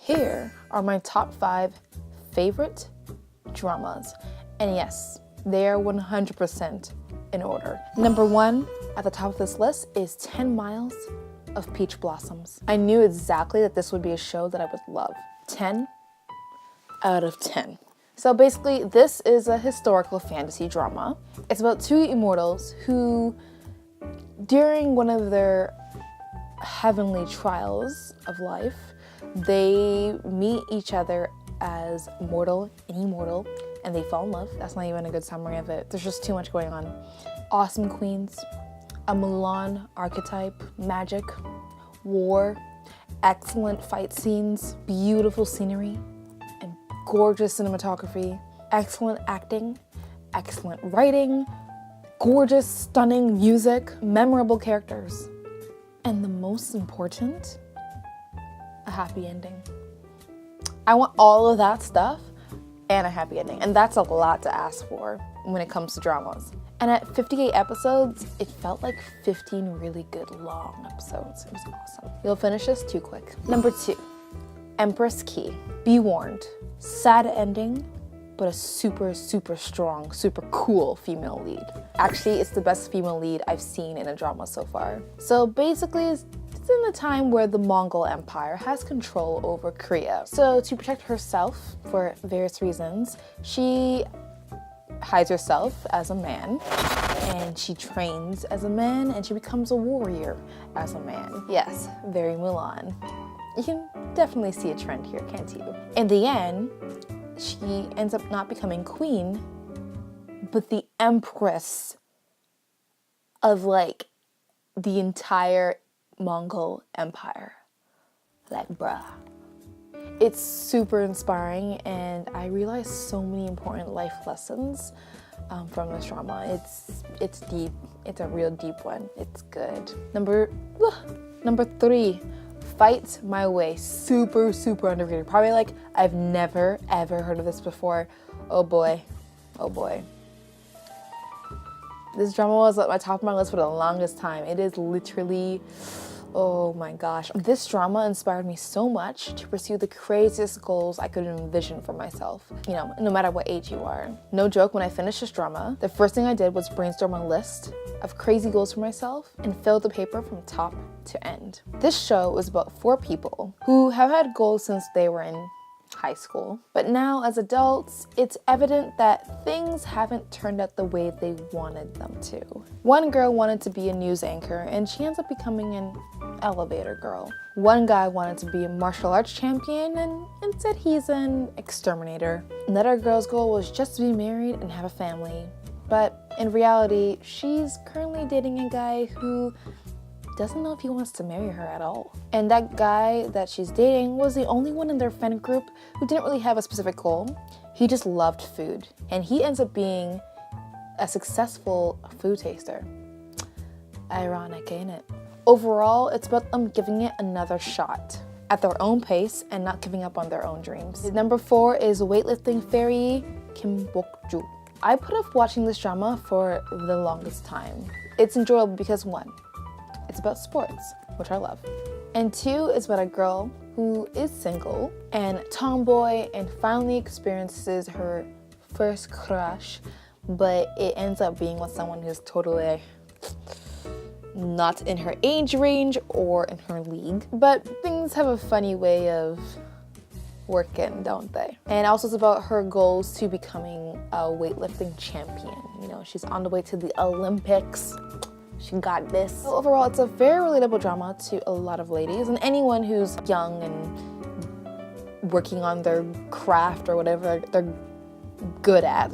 Here are my top 5 favorite dramas. And yes, they are 100% in order. Number 1 at the top of this list is 10 Miles of Peach Blossoms. I knew exactly that this would be a show that I would love. 10 out of 10. So basically, this is a historical fantasy drama. It's about 2 immortals who, during one of their heavenly trials of life, they meet each other as mortal and immortal, and they fall in love. That's not even a good summary of it. There's just too much going on. Awesome queens, a Mulan archetype, magic, war, excellent fight scenes, beautiful scenery, and gorgeous cinematography, excellent acting, excellent writing, gorgeous, stunning music, memorable characters, and the most important, a happy ending. I want all of that stuff and a happy ending, and that's a lot to ask for when it comes to dramas. And at 58 episodes, it felt like 15 really good long episodes. It was awesome. You'll finish this too quick. Number 2, Empress Key. Be warned, sad ending, but a super, super strong, super cool female lead. Actually, it's the best female lead I've seen in a drama so far. So basically, it's in the time where the Mongol Empire has control over Korea. So to protect herself for various reasons, she hides herself as a man, and she trains as a man, and she becomes a warrior as a man. Yes, very Mulan. You can definitely see a trend here, can't you? In the end, she ends up not becoming queen, but the empress of like the entire Mongol Empire. Like, bruh. It's super inspiring, and I realized so many important life lessons from this drama. It's deep. It's a real deep one. It's good. Number 3, Fight My Way. Super, super underrated. Probably like I've never ever heard of this before. Oh boy. Oh boy. This drama was at my top of my list for the longest time. It is literally, oh my gosh. This drama inspired me so much to pursue the craziest goals I could envision for myself. You know, no matter what age you are. No joke, when I finished this drama, the first thing I did was brainstorm a list of crazy goals for myself and fill the paper from top to end. This show was about 4 people who have had goals since they were in high school. But now as adults, it's evident that things haven't turned out the way they wanted them to. One girl wanted to be a news anchor, and she ends up becoming an elevator girl. One guy wanted to be a martial arts champion, and instead he's an exterminator. Another girl's goal was just to be married and have a family. But in reality, she's currently dating a guy who doesn't know if he wants to marry her at all. And that guy that she's dating was the only one in their friend group who didn't really have a specific goal. He just loved food, and he ends up being a successful food taster. Ironic, ain't it? Overall, it's about them giving it another shot at their own pace and not giving up on their own dreams. Number 4 is Weightlifting Fairy Kim Bok-ju. I put off watching this drama for the longest time. It's enjoyable because 1, it's about sports, which I love. And 2, it's about a girl who is single and tomboy and finally experiences her first crush, but it ends up being with someone who's totally not in her age range or in her league. But things have a funny way of working, don't they? And also it's about her goals to becoming a weightlifting champion. You know, she's on the way to the Olympics. She got this. So overall, it's a very relatable drama to a lot of ladies and anyone who's young and working on their craft or whatever they're good at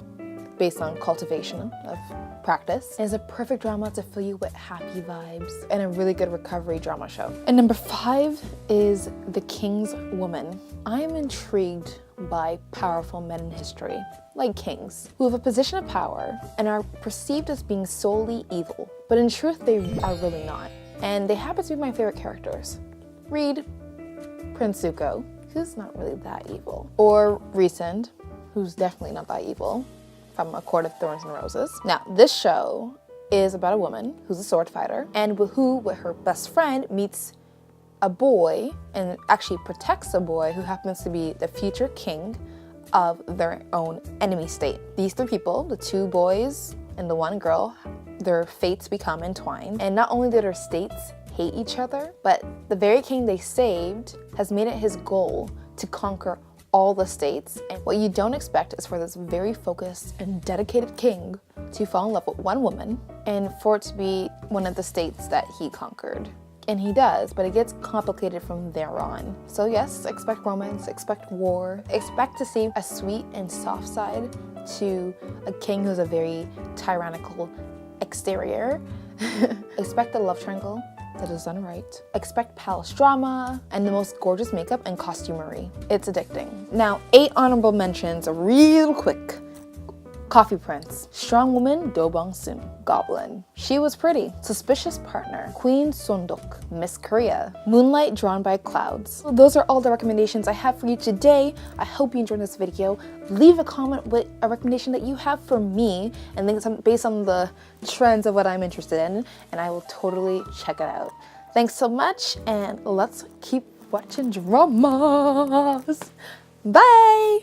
based on cultivation of practice. It's a perfect drama to fill you with happy vibes and a really good recovery drama show. And number 5 is The King's Woman. I'm intrigued by powerful men in history, like kings, who have a position of power and are perceived as being solely evil. But in truth, they are really not. And they happen to be my favorite characters. Read Prince Zuko, who's not really that evil. Or Rhysand, who's definitely not that evil, from A Court of Thorns and Roses. Now, this show is about a woman who's a sword fighter and who, with her best friend, meets a boy, and actually protects a boy who happens to be the future king of their own enemy state. These 3 people, the 2 boys and the 1 girl, their fates become entwined. And not only do their states hate each other, but the very king they saved has made it his goal to conquer all the states. And what you don't expect is for this very focused and dedicated king to fall in love with 1 woman and for it to be one of the states that he conquered. And he does, but it gets complicated from there on. So yes, expect romance, expect war, expect to see a sweet and soft side to a king who's a very tyrannical exterior. Expect a love triangle that is done right. Expect palace drama and the most gorgeous makeup and costumery. It's addicting. Now, 8 honorable mentions, real quick. Coffee Prince, Strong Woman, Do Bong-soon, Goblin. She Was Pretty, Suspicious Partner, Queen Sondok, Miss Korea, Moonlight Drawn by Clouds. So those are all the recommendations I have for you today. I hope you enjoyed this video. Leave a comment with a recommendation that you have for me and things based on the trends of what I'm interested in, and I will totally check it out. Thanks so much, and let's keep watching dramas. Bye!